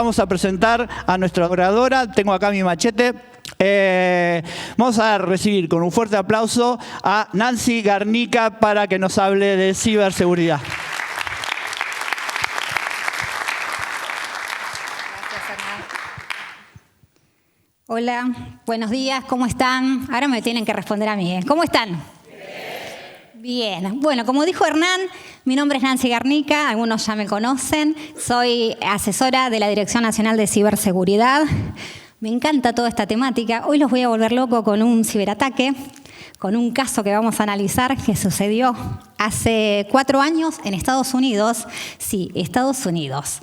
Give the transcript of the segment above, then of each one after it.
vamos a presentar a nuestra oradora. Tengo acá mi machete. Vamos a recibir con un fuerte aplauso a Nancy Garnica para que nos hable de ciberseguridad. Hola, buenos días, ¿cómo están? Ahora me tienen que responder a mí, ¿eh? ¿Cómo están? Bien. Bueno, como dijo Hernán, mi nombre es Nancy Garnica, algunos ya me conocen. Soy asesora de la Dirección Nacional de Ciberseguridad. Me encanta toda esta temática. Hoy los voy a volver loco con un ciberataque, con un caso que vamos a analizar que sucedió hace 4 años en Estados Unidos. Sí, Estados Unidos.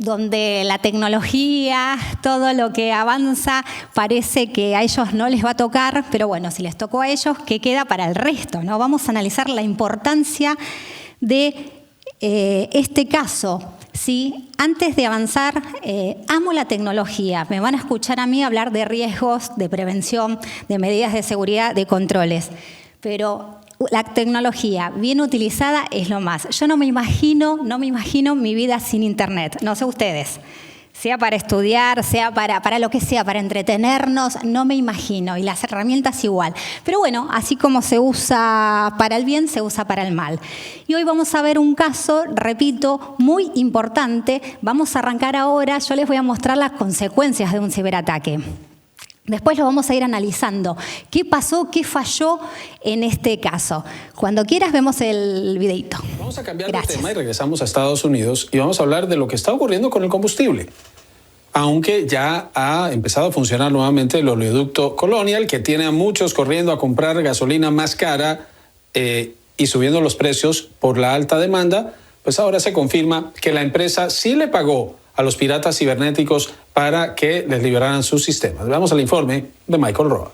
Donde la tecnología, todo lo que avanza, parece que a ellos no les va a tocar, pero bueno, si les tocó a ellos, ¿qué queda para el resto? ¿No? Vamos a analizar la importancia de este caso. ¿Sí? Antes de avanzar, amo la tecnología. Me van a escuchar a mí hablar de riesgos, de prevención, de medidas de seguridad, de controles. Pero la tecnología bien utilizada es lo más. Yo no me imagino mi vida sin Internet. No sé ustedes. Sea para estudiar, sea para lo que sea, para entretenernos, no me imagino. Y las herramientas igual. Pero bueno, así como se usa para el bien, se usa para el mal. Y hoy vamos a ver un caso, repito, muy importante. Vamos a arrancar ahora. Yo les voy a mostrar las consecuencias de un ciberataque. Después lo vamos a ir analizando. ¿Qué pasó? ¿Qué falló en este caso? Cuando quieras vemos el videito. Vamos a cambiar de tema y regresamos a Estados Unidos y vamos a hablar de lo que está ocurriendo con el combustible. Aunque ya ha empezado a funcionar nuevamente el oleoducto Colonial, que tiene a muchos corriendo a comprar gasolina más cara y subiendo los precios por la alta demanda, pues ahora se confirma que la empresa sí le pagó a los piratas cibernéticos para que les liberaran sus sistemas. Veamos el informe de Michael Roa.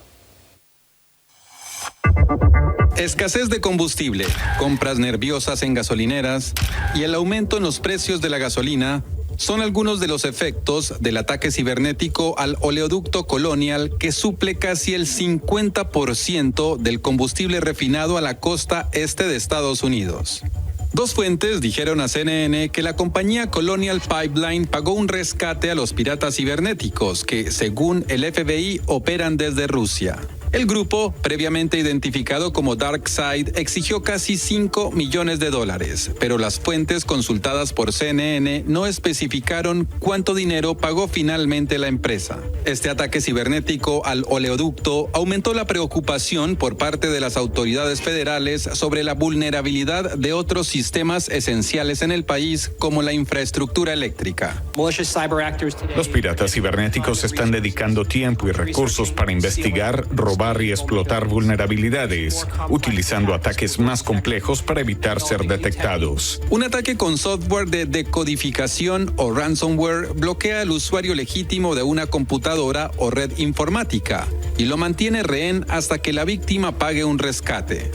Escasez de combustible, compras nerviosas en gasolineras y el aumento en los precios de la gasolina son algunos de los efectos del ataque cibernético al oleoducto Colonial, que suple casi el 50% del combustible refinado a la costa este de Estados Unidos. 2 fuentes dijeron a CNN que la compañía Colonial Pipeline pagó un rescate a los piratas cibernéticos que, según el FBI, operan desde Rusia. El grupo, previamente identificado como DarkSide, exigió casi $5 millones, pero las fuentes consultadas por CNN no especificaron cuánto dinero pagó finalmente la empresa. Este ataque cibernético al oleoducto aumentó la preocupación por parte de las autoridades federales sobre la vulnerabilidad de otros sistemas esenciales en el país, como la infraestructura eléctrica. Los piratas cibernéticos están dedicando tiempo y recursos para investigar, robar y explotar vulnerabilidades, utilizando ataques más complejos para evitar ser detectados. Un ataque con software de decodificación o ransomware bloquea al usuario legítimo de una computadora o red informática y lo mantiene rehén hasta que la víctima pague un rescate.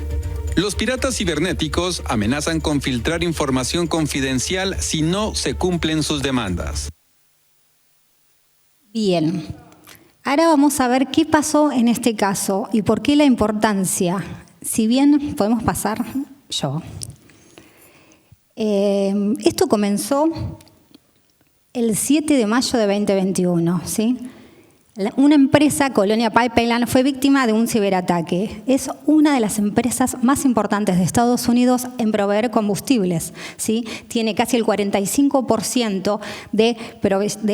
Los piratas cibernéticos amenazan con filtrar información confidencial si no se cumplen sus demandas. Bien. Ahora vamos a ver qué pasó en este caso y por qué la importancia. Si bien podemos pasar yo. Esto comenzó el 7 de mayo de 2021, ¿sí? Una empresa, Colonial Pipeline, fue víctima de un ciberataque. Es una de las empresas más importantes de Estados Unidos en proveer combustibles, ¿sí? Tiene casi el 45% de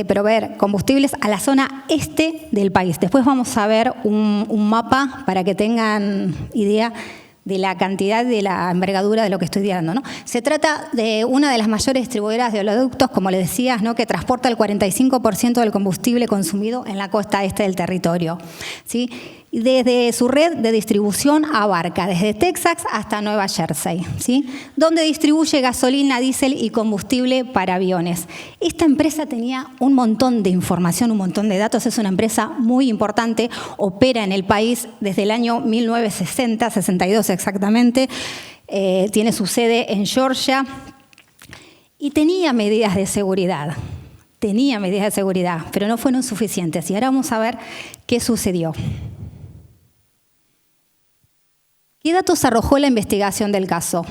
proveer combustibles a la zona este del país. Después vamos a ver un mapa para que tengan idea de la cantidad, de la envergadura de lo que estoy diciendo, ¿no? Se trata de una de las mayores distribuidoras de oleoductos, como les decía, ¿no? Que transporta el 45% del combustible consumido en la costa este del territorio, ¿sí? Desde su red de distribución abarca desde Texas hasta Nueva Jersey, ¿sí? Donde distribuye gasolina, diésel y combustible para aviones. Esta empresa tenía un montón de información, un montón de datos. Es una empresa muy importante, opera en el país desde el año 1960, 62 exactamente. Tiene su sede en Georgia y tenía medidas de seguridad. Pero no fueron suficientes. Y ahora vamos a ver qué sucedió. ¿Qué datos arrojó la investigación del caso?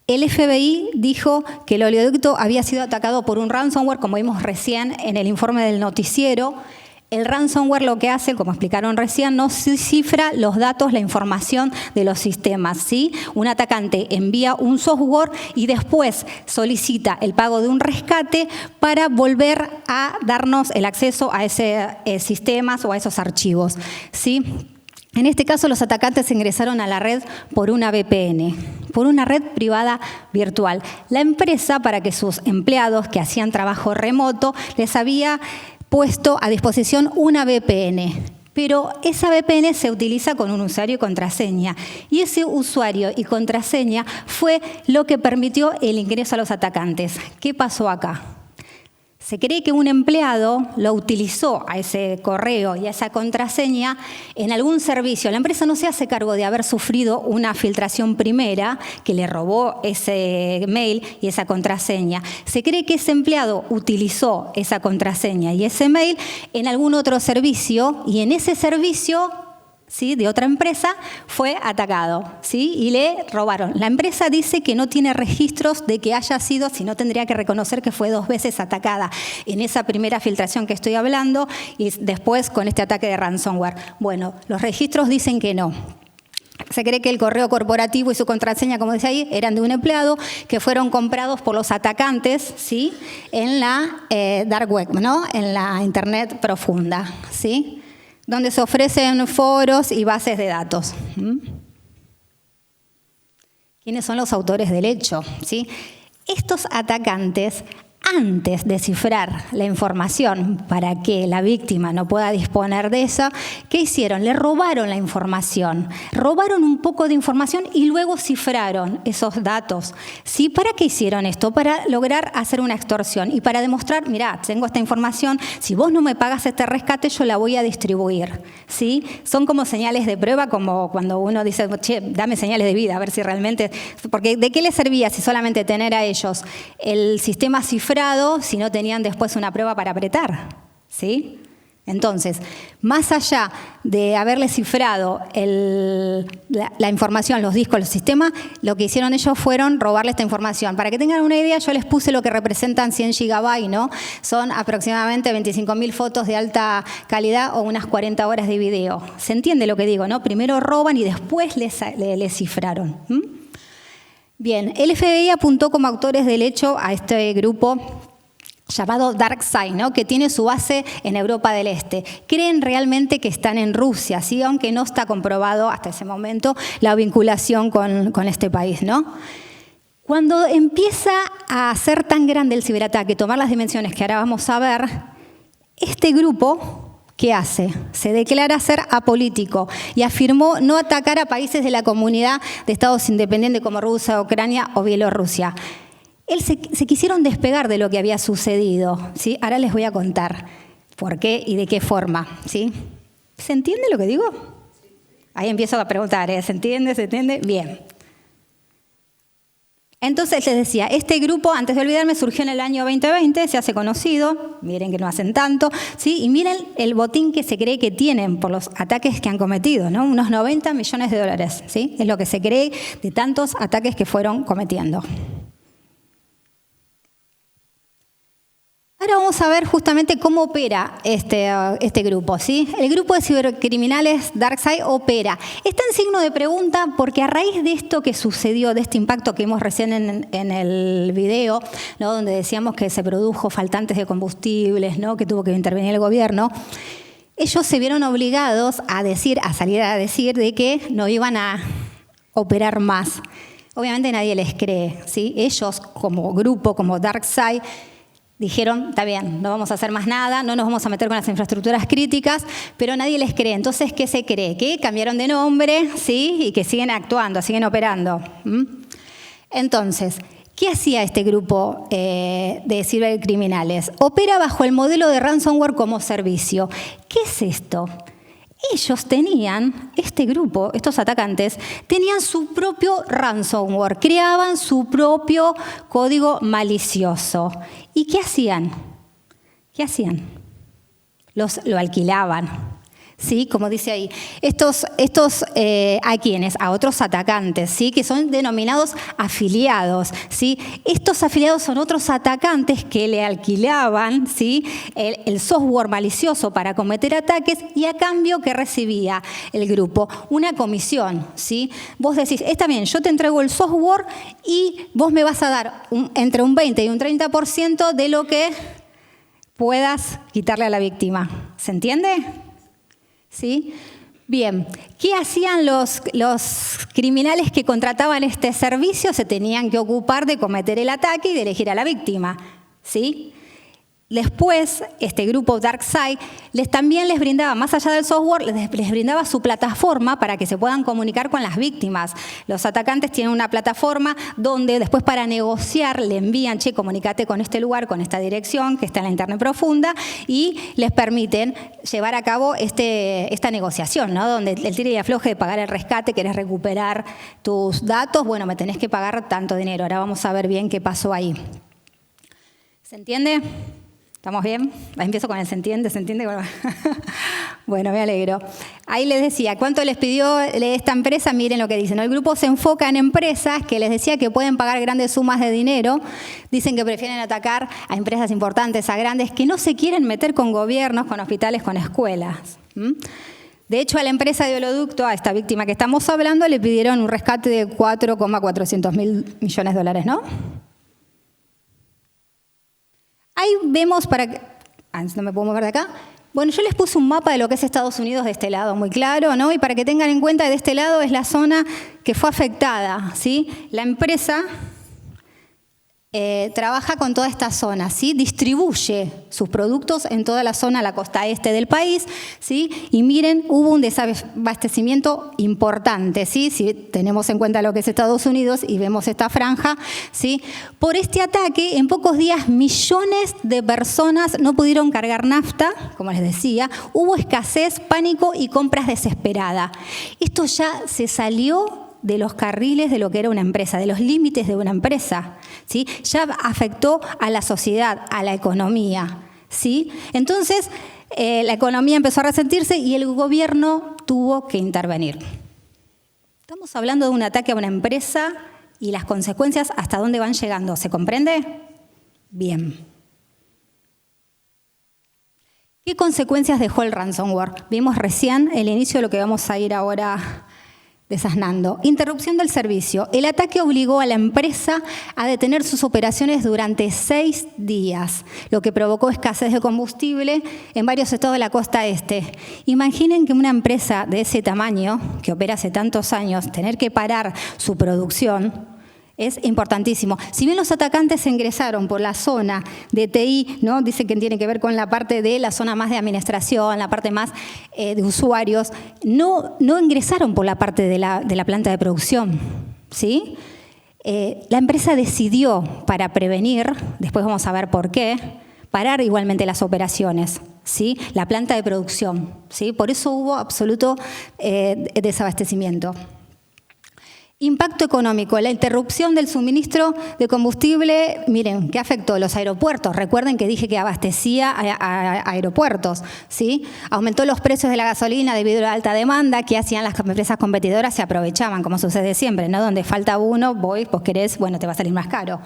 El FBI dijo que el oleoducto había sido atacado por un ransomware, como vimos recién en el informe del noticiero. El ransomware lo que hace, como explicaron recién, no cifra los datos, la información de los sistemas, ¿sí? Un atacante envía un software y después solicita el pago de un rescate para volver a darnos el acceso a esos sistemas o a esos archivos, ¿sí? En este caso, los atacantes ingresaron a la red por una VPN, por una red privada virtual. La empresa, para que sus empleados que hacían trabajo remoto, les había puesto a disposición una VPN. Pero esa VPN se utiliza con un usuario y contraseña. Y ese usuario y contraseña fue lo que permitió el ingreso a los atacantes. ¿Qué pasó acá? Se cree que un empleado lo utilizó a ese correo y a esa contraseña en algún servicio. La empresa no se hace cargo de haber sufrido una filtración primera que le robó ese mail y esa contraseña. Se cree que ese empleado utilizó esa contraseña y ese mail en algún otro servicio y en ese servicio, ¿sí?, de otra empresa, fue atacado, ¿sí?, y le robaron. La empresa dice que no tiene registros de que haya sido, sino tendría que reconocer que fue 2 veces atacada en esa primera filtración que estoy hablando y después con este ataque de ransomware. Bueno, los registros dicen que no. Se cree que el correo corporativo y su contraseña, como decía ahí, eran de un empleado que fueron comprados por los atacantes, ¿sí?, en la dark web, ¿no?, en la internet profunda, ¿sí?, donde se ofrecen foros y bases de datos. ¿Quiénes son los autores del hecho? ¿Sí? Estos atacantes, antes de cifrar la información para que la víctima no pueda disponer de esa, ¿qué hicieron? Le robaron la información, robaron un poco de información y luego cifraron esos datos. ¿Sí? ¿Para qué hicieron esto? Para lograr hacer una extorsión y para demostrar, mirá, tengo esta información, si vos no me pagas este rescate, yo la voy a distribuir. ¿Sí? Son como señales de prueba, como cuando uno dice, che, dame señales de vida, a ver si realmente... Porque ¿de qué les servía si solamente tener a ellos el sistema cifrado si no tenían después una prueba para apretar? ¿Sí? Entonces, más allá de haberle cifrado la información, los discos, los sistemas, lo que hicieron ellos fueron robarle esta información. Para que tengan una idea, yo les puse lo que representan 100 gigabytes, ¿no? Son aproximadamente 25.000 fotos de alta calidad o unas 40 horas de video. ¿Se entiende lo que digo, no? Primero roban y después les cifraron. Bien, el FBI apuntó como autores del hecho a este grupo llamado DarkSide, ¿no?, que tiene su base en Europa del Este. Creen realmente que están en Rusia, ¿sí?, aunque no está comprobado hasta ese momento la vinculación con este país, ¿no? Cuando empieza a ser tan grande el ciberataque, tomar las dimensiones que ahora vamos a ver, este grupo... ¿qué hace? Se declara ser apolítico y afirmó no atacar a países de la comunidad de estados independientes como Rusia, Ucrania o Bielorrusia. Se quisieron despegar de lo que había sucedido, ¿sí? Ahora les voy a contar por qué y de qué forma, ¿sí? ¿Se entiende lo que digo? Ahí empiezo a preguntar, ¿se entiende? ¿Se entiende? Bien. Entonces les decía, este grupo, antes de olvidarme, surgió en el año 2020, se hace conocido, miren que no hacen tanto, ¿sí? Y miren el botín que se cree que tienen por los ataques que han cometido, ¿no? Unos 90 millones de dólares, ¿sí? Es lo que se cree de tantos ataques que fueron cometiendo. Ahora vamos a ver justamente cómo opera este grupo, ¿sí? El grupo de cibercriminales DarkSide opera. Está en signo de pregunta porque a raíz de esto que sucedió, de este impacto que vimos recién en el video, ¿no?, donde decíamos que se produjo faltantes de combustibles, ¿no?, que tuvo que intervenir el gobierno, ellos se vieron obligados a salir a decir de que no iban a operar más. Obviamente nadie les cree, ¿sí? Ellos como grupo, como DarkSide, dijeron, está bien, no vamos a hacer más nada, no nos vamos a meter con las infraestructuras críticas, pero nadie les cree. Entonces, ¿qué se cree? Que cambiaron de nombre, ¿sí?, y que siguen actuando, siguen operando. Entonces, ¿qué hacía este grupo de cibercriminales? Opera bajo el modelo de ransomware como servicio. ¿Qué es esto? Ellos tenían, este grupo, estos atacantes, tenían su propio ransomware, creaban su propio código malicioso. ¿Y qué hacían? ¿Qué hacían? Lo alquilaban. ¿sí? Como dice ahí. Estos ¿a quiénes? A otros atacantes, ¿sí? Que son denominados afiliados, ¿sí? Estos afiliados son otros atacantes que le alquilaban, ¿sí? el software malicioso para cometer ataques y a cambio que recibía el grupo una comisión, ¿sí? Vos decís, está bien, yo te entrego el software y vos me vas a dar entre un 20 y un 30% de lo que puedas quitarle a la víctima. ¿Se entiende? ¿Sí? Bien, ¿qué hacían los criminales que contrataban este servicio? Se tenían que ocupar de cometer el ataque y de elegir a la víctima, ¿sí? Después, este grupo DarkSide también les brindaba, más allá del software, les brindaba su plataforma para que se puedan comunicar con las víctimas. Los atacantes tienen una plataforma donde después para negociar le envían, che, comunícate con este lugar, con esta dirección que está en la internet profunda y les permiten llevar a cabo esta negociación, ¿no? Donde el tira y afloje de pagar el rescate, querés recuperar tus datos, bueno, me tenés que pagar tanto dinero. Ahora vamos a ver bien qué pasó ahí. ¿Se entiende? ¿Estamos bien? Ahí empiezo con el ¿se entiende? ¿Se entiende? Bueno, me alegro. Ahí les decía, ¿cuánto les pidió esta empresa? Miren lo que dicen, ¿no? El grupo se enfoca en empresas que les decía que pueden pagar grandes sumas de dinero. Dicen que prefieren atacar a empresas importantes, a grandes, que no se quieren meter con gobiernos, con hospitales, con escuelas. De hecho, a la empresa de Oleoducto, a esta víctima que estamos hablando, le pidieron un rescate de 4,400 mil millones de dólares, ¿no? Ahí vemos no me puedo mover de acá. Bueno, yo les puse un mapa de lo que es Estados Unidos de este lado, muy claro, ¿no? Y para que tengan en cuenta, de este lado es la zona que fue afectada, ¿sí? La empresa trabaja con toda esta zona, ¿sí? Distribuye sus productos en toda la zona, la costa este del país, ¿sí? Y miren, hubo un desabastecimiento importante, ¿sí? Si tenemos en cuenta lo que es Estados Unidos y vemos esta franja, ¿sí? Por este ataque, en pocos días, millones de personas no pudieron cargar nafta, como les decía, hubo escasez, pánico y compras desesperadas. Esto ya se salió de los carriles de lo que era una empresa, de los límites de una empresa, ¿sí? Ya afectó a la sociedad, a la economía, ¿sí? Entonces, la economía empezó a resentirse y el gobierno tuvo que intervenir. Estamos hablando de un ataque a una empresa y las consecuencias hasta dónde van llegando, ¿se comprende? Bien. ¿Qué consecuencias dejó el ransomware? Vimos recién el inicio de lo que vamos a ir ahora desasnando. Interrupción del servicio. El ataque obligó a la empresa a detener sus operaciones durante 6 días, lo que provocó escasez de combustible en varios estados de la costa este. Imaginen que una empresa de ese tamaño, que opera hace tantos años, tener que parar su producción es importantísimo. Si bien los atacantes ingresaron por la zona de TI, ¿no? Dicen que tiene que ver con la parte de la zona más de administración, la parte más de usuarios, no ingresaron por la parte de la planta de producción, ¿sí? La empresa decidió, para prevenir, después vamos a ver por qué, parar igualmente las operaciones, ¿sí? La planta de producción, ¿sí? Por eso hubo absoluto desabastecimiento. Impacto económico, la interrupción del suministro de combustible, miren, ¿qué afectó? Los aeropuertos. Recuerden que dije que abastecía a aeropuertos, ¿sí? Aumentó los precios de la gasolina debido a la alta demanda. ¿Qué hacían las empresas competidoras? Se aprovechaban, como sucede siempre, ¿no? Donde falta uno, vos querés, bueno, te va a salir más caro.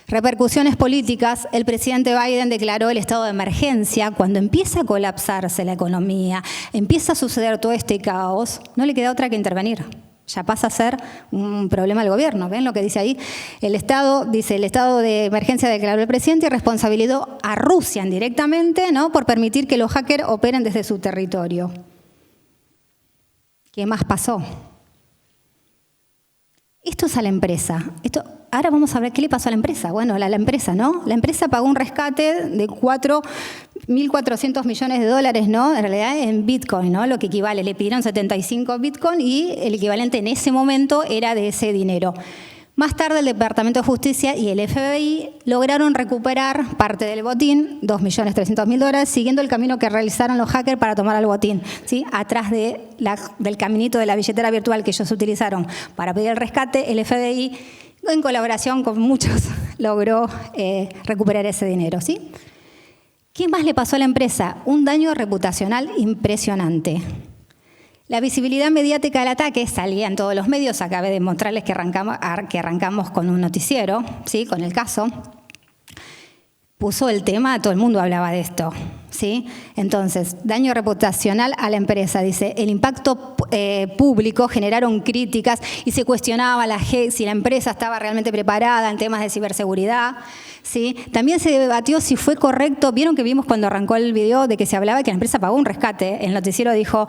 Repercusiones políticas. El presidente Biden declaró el estado de emergencia. Cuando empieza a colapsarse la economía, empieza a suceder todo este caos, no le queda otra que intervenir. Ya pasa a ser un problema del gobierno. ¿Ven lo que dice ahí? El estado de emergencia declaró el presidente y responsabilizó a Rusia indirectamente, ¿no? Por permitir que los hackers operen desde su territorio. ¿Qué más pasó? Esto es a la empresa. Ahora vamos a ver qué le pasó a la empresa. Bueno, la empresa, ¿no? La empresa pagó un rescate de 4.400 millones de dólares, ¿no? En realidad en Bitcoin, ¿no? Lo que equivale, le pidieron 75 Bitcoin y el equivalente en ese momento era de ese dinero. Más tarde el Departamento de Justicia y el FBI lograron recuperar parte del botín, 2.300.000 dólares, siguiendo el camino que realizaron los hackers para tomar el botín, ¿sí? Atrás del caminito de la billetera virtual que ellos utilizaron para pedir el rescate, el FBI, en colaboración con muchos, logró recuperar ese dinero, ¿sí? ¿Qué más le pasó a la empresa? Un daño reputacional impresionante. La visibilidad mediática del ataque salía en todos los medios. Acabé de mostrarles que arrancamos con un noticiero, ¿sí? Con el caso. Puso el tema, todo el mundo hablaba de esto, ¿sí? Entonces, daño reputacional a la empresa. Dice, el impacto público generaron críticas y se cuestionaba si la empresa estaba realmente preparada en temas de ciberseguridad, ¿sí? También se debatió si fue correcto. Vieron que vimos cuando arrancó el video de que se hablaba de que la empresa pagó un rescate. El noticiero dijo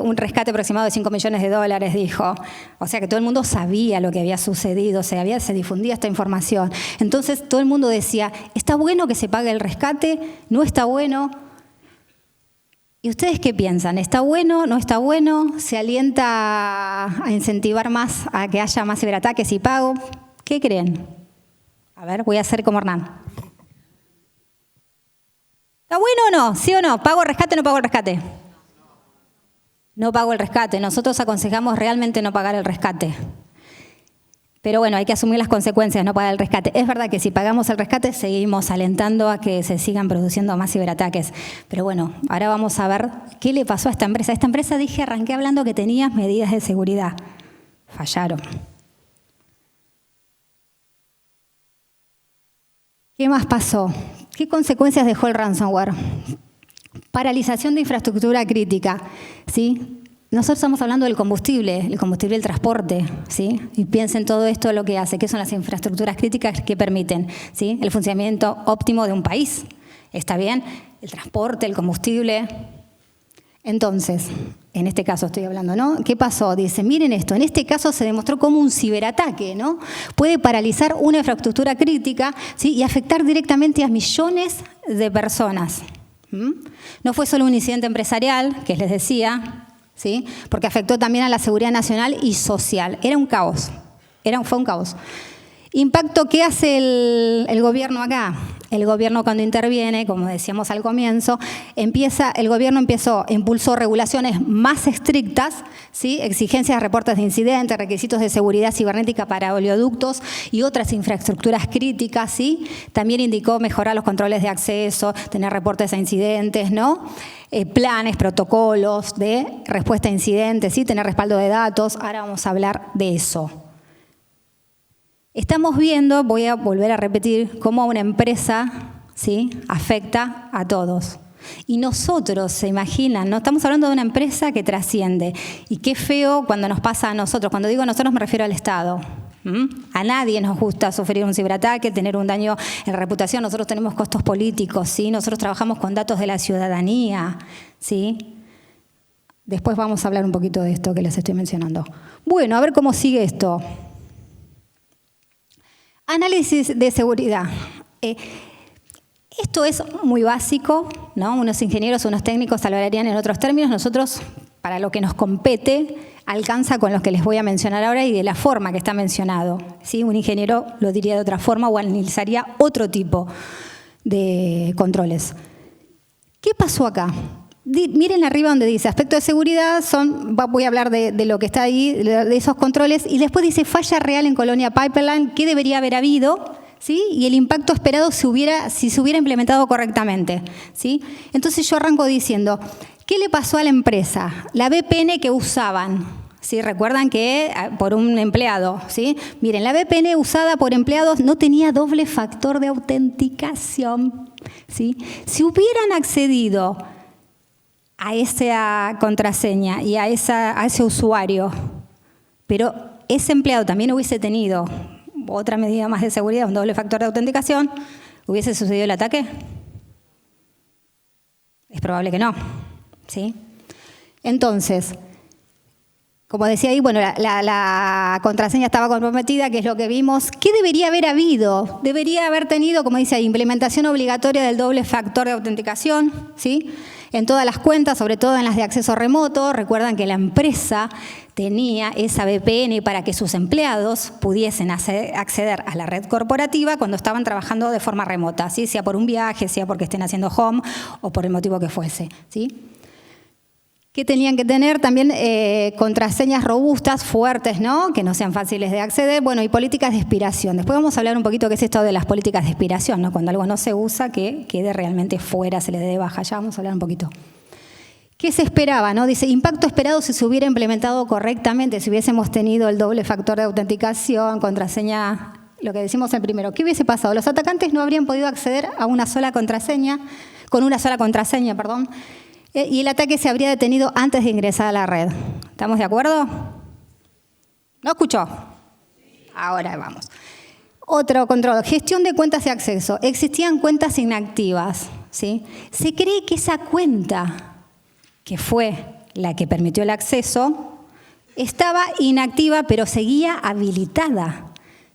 un rescate aproximado de $5 millones, dijo. O sea que todo el mundo sabía lo que había sucedido, se difundía esta información. Entonces todo el mundo decía, ¿está bueno que se pague el rescate? ¿No está bueno? ¿Y ustedes qué piensan? ¿Está bueno? ¿No está bueno? ¿Se alienta a incentivar más a que haya más ciberataques y pago? ¿Qué creen? A ver, voy a hacer como Hernán. ¿Está bueno o no? ¿Sí o no? ¿Pago el rescate o no pago el rescate? No pago el rescate. Nosotros aconsejamos realmente no pagar el rescate. Pero bueno, hay que asumir las consecuencias, no pagar el rescate. Es verdad que si pagamos el rescate seguimos alentando a que se sigan produciendo más ciberataques. Pero bueno, ahora vamos a ver qué le pasó a esta empresa. Esta empresa, arranqué hablando que tenía medidas de seguridad. Fallaron. ¿Qué más pasó? ¿Qué consecuencias dejó el ransomware? Paralización de infraestructura crítica, ¿sí? Nosotros estamos hablando del combustible, el transporte, ¿sí? Y piensen todo esto lo que hace, qué son las infraestructuras críticas que permiten, ¿sí? El funcionamiento óptimo de un país. ¿Está bien? El transporte, el combustible. Entonces, en este caso estoy hablando, ¿no? ¿Qué pasó? Dice, miren esto, en este caso se demostró cómo un ciberataque, ¿no? Puede paralizar una infraestructura crítica, ¿sí? Y afectar directamente a millones de personas. No fue solo un incidente empresarial, que les decía, ¿sí? Porque afectó también a la seguridad nacional y social. Era un caos. Fue un caos. Impacto, ¿qué hace el gobierno acá? El gobierno cuando interviene, como decíamos al comienzo, el gobierno impulsó regulaciones más estrictas, ¿sí? Exigencias de reportes de incidentes, requisitos de seguridad cibernética para oleoductos y otras infraestructuras críticas, ¿sí? También indicó mejorar los controles de acceso, tener reportes a incidentes, ¿no? Planes, protocolos de respuesta a incidentes, ¿sí? Tener respaldo de datos. Ahora vamos a hablar de eso. Estamos viendo, voy a volver a repetir, cómo una empresa, ¿sí? Afecta a todos. Y nosotros, se imaginan, ¿no? Estamos hablando de una empresa que trasciende. Y qué feo cuando nos pasa a nosotros. Cuando digo nosotros me refiero al Estado. A nadie nos gusta sufrir un ciberataque, tener un daño en la reputación. Nosotros tenemos costos políticos, ¿sí? Nosotros trabajamos con datos de la ciudadanía, ¿sí? Después vamos a hablar un poquito de esto que les estoy mencionando. Bueno, a ver cómo sigue esto. Análisis de seguridad. Esto es muy básico, ¿no? Unos ingenieros, unos técnicos hablarían en otros términos. Nosotros, para lo que nos compete, alcanza con los que les voy a mencionar ahora y de la forma que está mencionado, ¿sí? Un ingeniero lo diría de otra forma o analizaría otro tipo de controles. ¿Qué pasó acá? Miren arriba donde dice aspecto de seguridad, voy a hablar de lo que está ahí, de esos controles, y después dice falla real en Colonia Pipeline, ¿qué debería haber habido? ¿Sí? Y el impacto esperado si se hubiera implementado correctamente, ¿sí? Entonces yo arranco diciendo, ¿qué le pasó a la empresa? La VPN que usaban, ¿sí? Recuerdan que por un empleado, ¿sí? Miren, la VPN usada por empleados no tenía doble factor de autenticación, ¿sí? Si hubieran accedido a esa contraseña y a ese usuario, pero ese empleado también hubiese tenido otra medida más de seguridad, un doble factor de autenticación, ¿hubiese sucedido el ataque? Es probable que no, ¿sí? Entonces, como decía ahí, bueno, la contraseña estaba comprometida, que es lo que vimos. ¿Qué debería haber habido? Debería haber tenido, como dice ahí, implementación obligatoria del doble factor de autenticación, ¿sí? En todas las cuentas, sobre todo en las de acceso remoto. Recuerdan que la empresa tenía esa VPN para que sus empleados pudiesen acceder a la red corporativa cuando estaban trabajando de forma remota, ¿sí? Sea por un viaje, sea porque estén haciendo home o por el motivo que fuese, ¿sí? que tenían que tener también contraseñas robustas, fuertes, ¿no? Que no sean fáciles de acceder, bueno, y políticas de expiración. Después vamos a hablar un poquito qué es esto de las políticas de expiración, ¿no? Cuando algo no se usa, que quede realmente fuera, se le dé de baja. Ya vamos a hablar un poquito. ¿Qué se esperaba, no? Dice, impacto esperado si se hubiera implementado correctamente, si hubiésemos tenido el doble factor de autenticación, contraseña, lo que decimos en primero. ¿Qué hubiese pasado? Los atacantes no habrían podido acceder a una sola contraseña, con una sola contraseña, perdón, y el ataque se habría detenido antes de ingresar a la red. ¿Estamos de acuerdo? ¿No escuchó? Ahora vamos. Otro control, gestión de cuentas de acceso. Existían cuentas inactivas, ¿sí? Se cree que esa cuenta, que fue la que permitió el acceso, estaba inactiva pero seguía habilitada,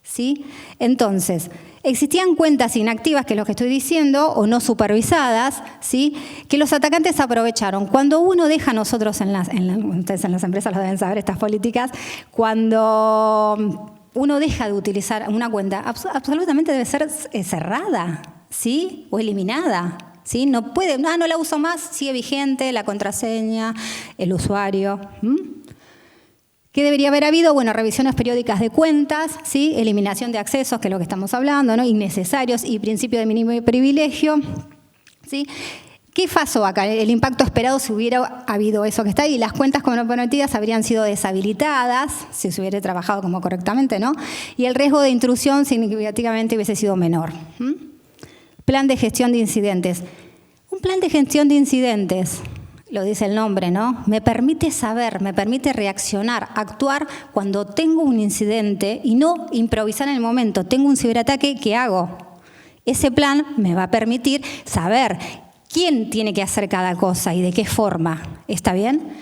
¿sí? Entonces, existían cuentas inactivas, que es lo que estoy diciendo, o no supervisadas, ¿sí? Que los atacantes aprovecharon. Cuando uno deja, nosotros ustedes en las empresas lo deben saber, estas políticas, cuando uno deja de utilizar una cuenta, absolutamente debe ser cerrada, ¿sí? O eliminada, ¿sí? No puede, no la uso más, sigue vigente la contraseña, el usuario. ¿Qué debería haber habido? Bueno, revisiones periódicas de cuentas, ¿sí? Eliminación de accesos, que es lo que estamos hablando, ¿no? Innecesarios y principio de mínimo privilegio, ¿sí? ¿Qué pasó acá? El impacto esperado si hubiera habido eso que está ahí. Las cuentas comprometidas habrían sido deshabilitadas, si se hubiera trabajado como correctamente, ¿no? Y el riesgo de intrusión significativamente hubiese sido menor. Plan de gestión de incidentes. Un plan de gestión de incidentes, lo dice el nombre, ¿no? Me permite saber, me permite reaccionar, actuar cuando tengo un incidente y no improvisar en el momento. Tengo un ciberataque, ¿qué hago? Ese plan me va a permitir saber quién tiene que hacer cada cosa y de qué forma. ¿Está bien?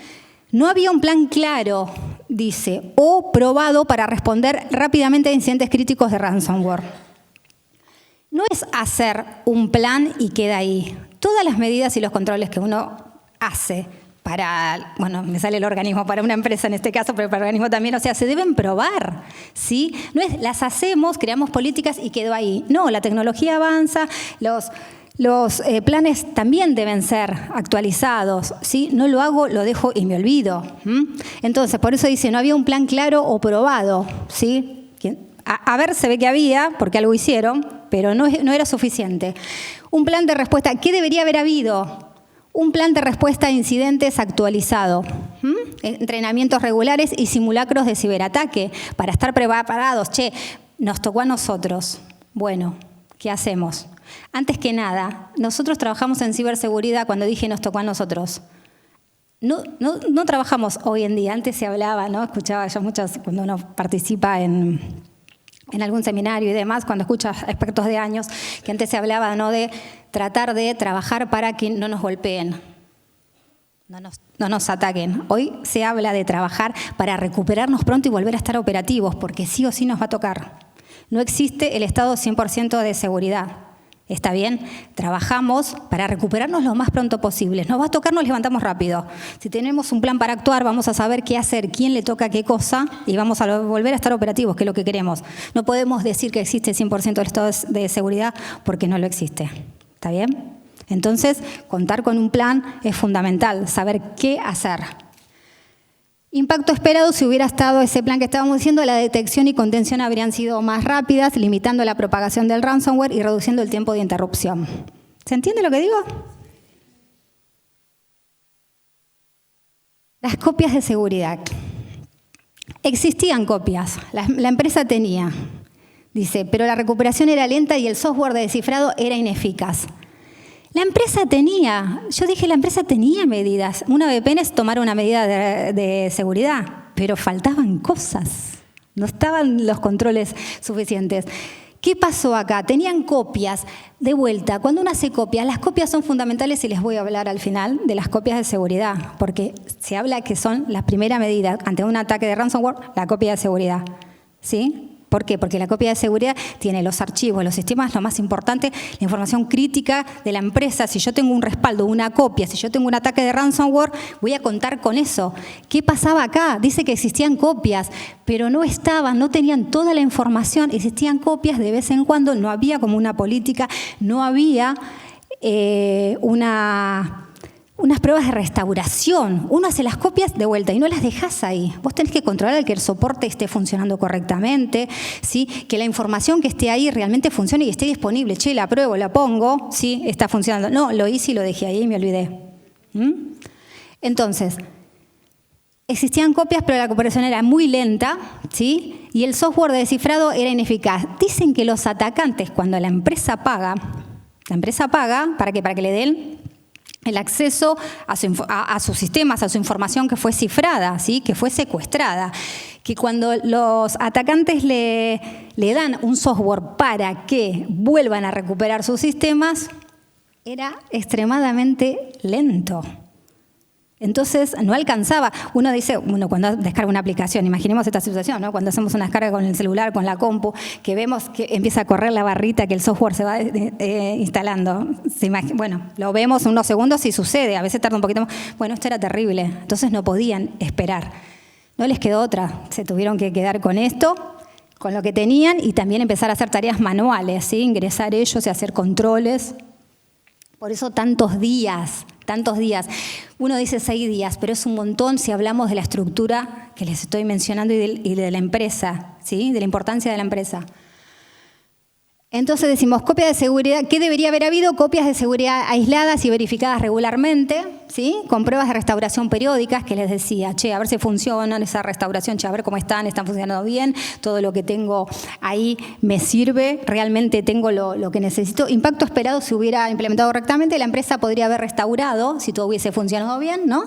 No había un plan claro, dice, o probado para responder rápidamente a incidentes críticos de ransomware. No es hacer un plan y queda ahí. Todas las medidas y los controles que uno hace para, bueno, me sale el organismo, para una empresa en este caso, pero para el organismo también, o sea, se deben probar, ¿sí? No es las hacemos, creamos políticas y quedó ahí. No, la tecnología avanza, los planes también deben ser actualizados, ¿sí? No lo hago, lo dejo y me olvido. Entonces, por eso dice, no había un plan claro o probado, ¿sí? A ver, se ve que había, porque algo hicieron, pero no era suficiente. Un plan de respuesta, ¿qué debería haber habido? Un plan de respuesta a incidentes actualizado, entrenamientos regulares y simulacros de ciberataque para estar preparados. Che, nos tocó a nosotros. Bueno, ¿qué hacemos? Antes que nada, nosotros trabajamos en ciberseguridad cuando dije nos tocó a nosotros. No trabajamos hoy en día. Antes se hablaba, ¿no? Escuchaba yo muchas, cuando uno participa en algún seminario y demás, cuando escucha expertos de años, que antes se hablaba, ¿no?, de tratar de trabajar para que no nos golpeen, no nos ataquen. Hoy se habla de trabajar para recuperarnos pronto y volver a estar operativos, porque sí o sí nos va a tocar. No existe el estado 100% de seguridad. ¿Está bien? Trabajamos para recuperarnos lo más pronto posible. Nos va a tocar, nos levantamos rápido. Si tenemos un plan para actuar, vamos a saber qué hacer, quién le toca qué cosa y vamos a volver a estar operativos, que es lo que queremos. No podemos decir que existe 100% del estado de seguridad porque no lo existe. ¿Está bien? Entonces, contar con un plan es fundamental, saber qué hacer. Impacto esperado, si hubiera estado ese plan que estábamos diciendo, la detección y contención habrían sido más rápidas, limitando la propagación del ransomware y reduciendo el tiempo de interrupción. ¿Se entiende lo que digo? Las copias de seguridad. Existían copias, la empresa tenía, dice, pero la recuperación era lenta y el software de descifrado era ineficaz. La empresa tenía medidas. Una VPN es tomar una medida de seguridad, pero faltaban cosas. No estaban los controles suficientes. ¿Qué pasó acá? Tenían copias de vuelta. Cuando uno hace copias, las copias son fundamentales y les voy a hablar al final de las copias de seguridad, porque se habla que son la primera medida ante un ataque de ransomware, la copia de seguridad. ¿Sí? ¿Por qué? Porque la copia de seguridad tiene los archivos, los sistemas, lo más importante, la información crítica de la empresa. Si yo tengo un respaldo, una copia, si yo tengo un ataque de ransomware, voy a contar con eso. ¿Qué pasaba acá? Dice que existían copias, pero no tenían toda la información. Existían copias de vez en cuando, no había como una política, no había una unas pruebas de restauración. Uno hace las copias de vuelta y no las dejas ahí. Vos tenés que controlar que el soporte esté funcionando correctamente, ¿sí? Que la información que esté ahí realmente funcione y esté disponible. Che, la pruebo, la pongo, ¿sí? Está funcionando. No, lo hice y lo dejé ahí y me olvidé. Entonces, existían copias, pero la cooperación era muy lenta, ¿sí? Y el software de descifrado era ineficaz. Dicen que los atacantes, cuando la empresa paga, ¿para qué? Para que le den el acceso a sus sistemas, a su información que fue cifrada, ¿sí? Que fue secuestrada. Que cuando los atacantes le dan un software para que vuelvan a recuperar sus sistemas, era extremadamente lento. Entonces no alcanzaba. Uno dice, cuando descarga una aplicación, imaginemos esta situación, ¿no? Cuando hacemos una descarga con el celular, con la compu, que vemos que empieza a correr la barrita, que el software se va instalando. Bueno, lo vemos unos segundos y sucede, a veces tarda un poquito más. Bueno, esto era terrible, entonces no podían esperar. No les quedó otra, se tuvieron que quedar con esto, con lo que tenían y también empezar a hacer tareas manuales, ¿sí? Ingresar ellos y hacer controles. Por eso tantos días. Uno dice 6 días, pero es un montón si hablamos de la estructura que les estoy mencionando y de la empresa, ¿sí? De la importancia de la empresa. Entonces decimos, copia de seguridad, ¿qué debería haber habido? Copias de seguridad aisladas y verificadas regularmente, ¿sí? Con pruebas de restauración periódicas que les decía, che, a ver si funcionan esa restauración, che, a ver cómo están funcionando bien, todo lo que tengo ahí me sirve, realmente tengo lo que necesito. Impacto esperado si hubiera implementado correctamente, la empresa podría haber restaurado, si todo hubiese funcionado bien, ¿no?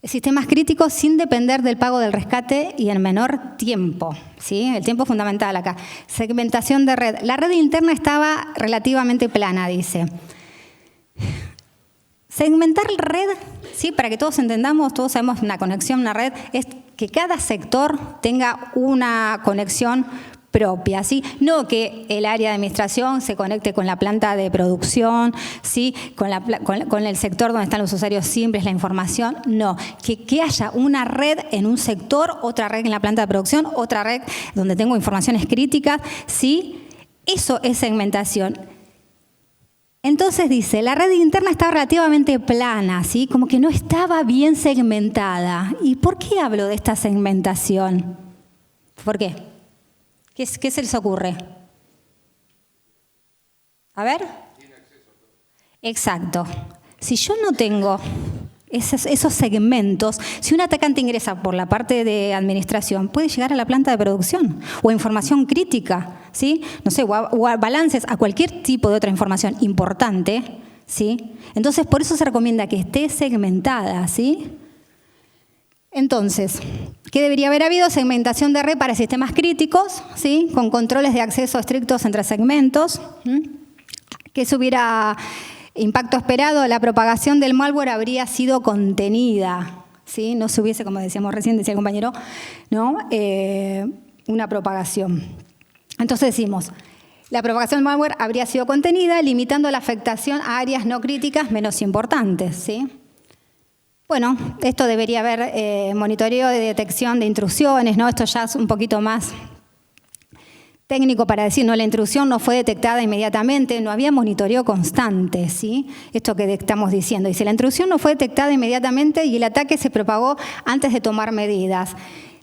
Sistemas críticos sin depender del pago del rescate y en menor tiempo, ¿sí? El tiempo es fundamental acá. Segmentación de red. La red interna estaba relativamente plana, dice. Segmentar red, ¿sí? Para que todos entendamos, todos sabemos una conexión, una red, es que cada sector tenga una conexión propia, ¿sí? No que el área de administración se conecte con la planta de producción, ¿sí? Con el sector donde están los usuarios simples, la información, no. Que haya una red en un sector, otra red en la planta de producción, otra red donde tengo informaciones críticas, ¿sí? Eso es segmentación. Entonces dice, la red interna estaba relativamente plana, ¿sí? Como que no estaba bien segmentada. ¿Y por qué hablo de esta segmentación? ¿Por qué? ¿Qué se les ocurre? A ver. Exacto. Si yo no tengo esos segmentos, si un atacante ingresa por la parte de administración, puede llegar a la planta de producción o a información crítica, ¿sí? No sé, o a balances, a cualquier tipo de otra información importante, ¿sí? Entonces, por eso se recomienda que esté segmentada, ¿sí? Entonces, ¿qué debería haber habido? Segmentación de red para sistemas críticos, ¿sí? Con controles de acceso estrictos entre segmentos. Que si hubiera impacto esperado, la propagación del malware habría sido contenida, ¿sí? No se hubiese, como decíamos recién, decía el compañero, ¿no? Una propagación. Entonces decimos, la propagación del malware habría sido contenida, limitando la afectación a áreas no críticas menos importantes, ¿sí? Bueno, esto debería haber monitoreo de detección de intrusiones, ¿no? Esto ya es un poquito más técnico para decir, no, la intrusión no fue detectada inmediatamente, no había monitoreo constante, ¿sí? Esto que estamos diciendo. Dice, la intrusión no fue detectada inmediatamente y el ataque se propagó antes de tomar medidas.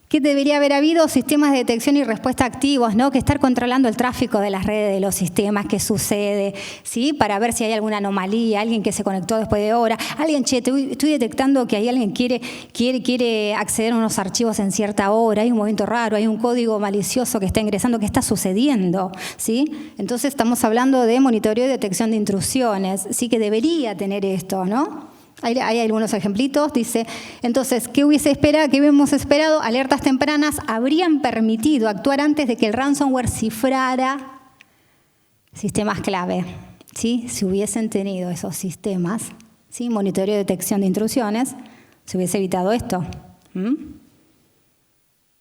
¿Qué debería haber habido? Sistemas de detección y respuesta activos, ¿no? Que estar controlando el tráfico de las redes de los sistemas, qué sucede, ¿sí? Para ver si hay alguna anomalía, alguien que se conectó después de hora, alguien, che, estoy detectando que hay alguien que quiere acceder a unos archivos en cierta hora, hay un movimiento raro, hay un código malicioso que está ingresando, ¿qué está sucediendo? ¿Sí? Entonces estamos hablando de monitoreo y detección de intrusiones, sí que debería tener esto, ¿no? Hay algunos ejemplitos, dice, entonces, ¿qué hubiésemos esperado? Alertas tempranas habrían permitido actuar antes de que el ransomware cifrara sistemas clave, ¿sí? Si hubiesen tenido esos sistemas, ¿sí? Monitoreo y detección de intrusiones, se hubiese evitado esto.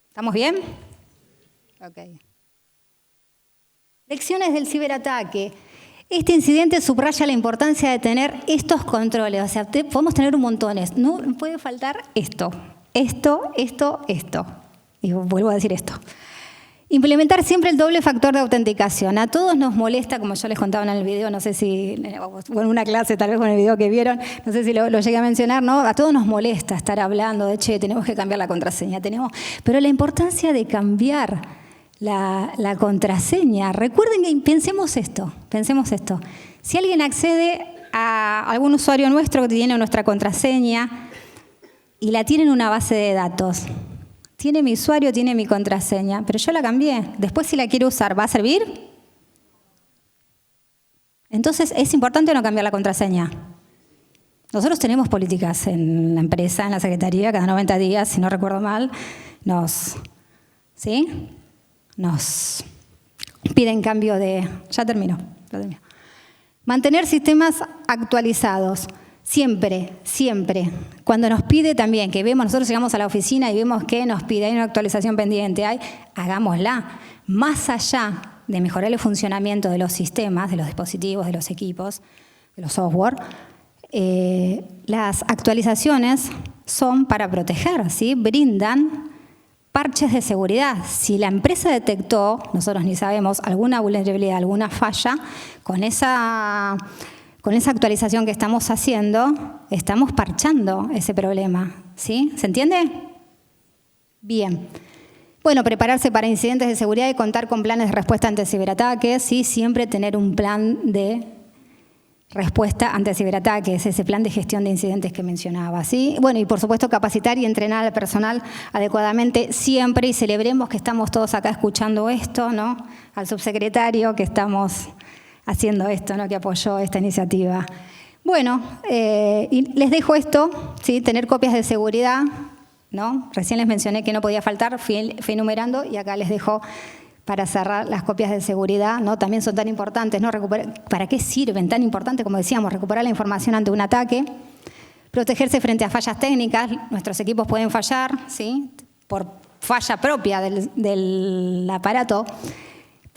¿Estamos bien? Ok. Lecciones del ciberataque. Este incidente subraya la importancia de tener estos controles. O sea, podemos tener un montón. No puede faltar esto. Y vuelvo a decir esto. Implementar siempre el doble factor de autenticación. A todos nos molesta, como yo les contaba en el video, no sé si, o en una clase tal vez con el video que vieron, no sé si lo llegué a mencionar, ¿no? A todos nos molesta estar hablando de, che, tenemos que cambiar la contraseña, pero la importancia de cambiar la contraseña. Recuerden que pensemos esto. Si alguien accede a algún usuario nuestro que tiene nuestra contraseña y la tiene en una base de datos, tiene mi usuario, tiene mi contraseña, pero yo la cambié. Después si la quiero usar, ¿va a servir? Entonces, ¿es importante no cambiar la contraseña? Nosotros tenemos políticas en la empresa, en la secretaría, cada 90 días, si no recuerdo mal, nos piden cambio de... Ya termino. Mantener sistemas actualizados. Siempre. Cuando nos pide también, que vemos, nosotros llegamos a la oficina y vemos que nos pide, hay una actualización pendiente, hagámosla. Más allá de mejorar el funcionamiento de los sistemas, de los dispositivos, de los equipos, de los software, las actualizaciones son para proteger, ¿sí? Brindan parches de seguridad. Si la empresa detectó, nosotros ni sabemos, alguna vulnerabilidad, alguna falla, con esa actualización que estamos haciendo, estamos parchando ese problema. ¿Sí? ¿Se entiende? Bien. Bueno, prepararse para incidentes de seguridad y contar con planes de respuesta ante ciberataques. ¿Sí? Siempre tener un plan de respuesta ante ciberataques, ese plan de gestión de incidentes que mencionaba. ¿Sí? Bueno, y por supuesto capacitar y entrenar al personal adecuadamente siempre, y celebremos que estamos todos acá escuchando esto, ¿no? Al subsecretario que estamos haciendo esto, ¿no? Que apoyó esta iniciativa. Bueno, y les dejo esto, ¿sí? Tener copias de seguridad, ¿no? Recién les mencioné que no podía faltar, fui enumerando, y acá les dejo para cerrar las copias de seguridad, ¿no? También son tan importantes, ¿no? ¿Para qué sirven? Tan importante, como decíamos, recuperar la información ante un ataque, protegerse frente a fallas técnicas. Nuestros equipos pueden fallar, ¿sí? Por falla propia del aparato.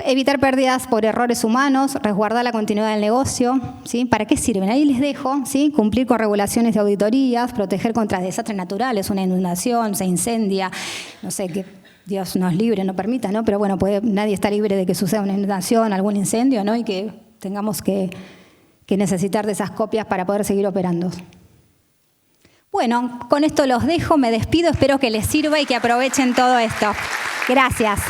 Evitar pérdidas por errores humanos, resguardar la continuidad del negocio, ¿sí? ¿Para qué sirven? Ahí les dejo, ¿sí? Cumplir con regulaciones de auditorías, proteger contra desastres naturales, una inundación, se incendia, no sé, que Dios nos libre, no permita, ¿no? Pero bueno, nadie está libre de que suceda una inundación, algún incendio, ¿no? Y que tengamos que necesitar de esas copias para poder seguir operando. Bueno, con esto los dejo, me despido, espero que les sirva y que aprovechen todo esto. Gracias.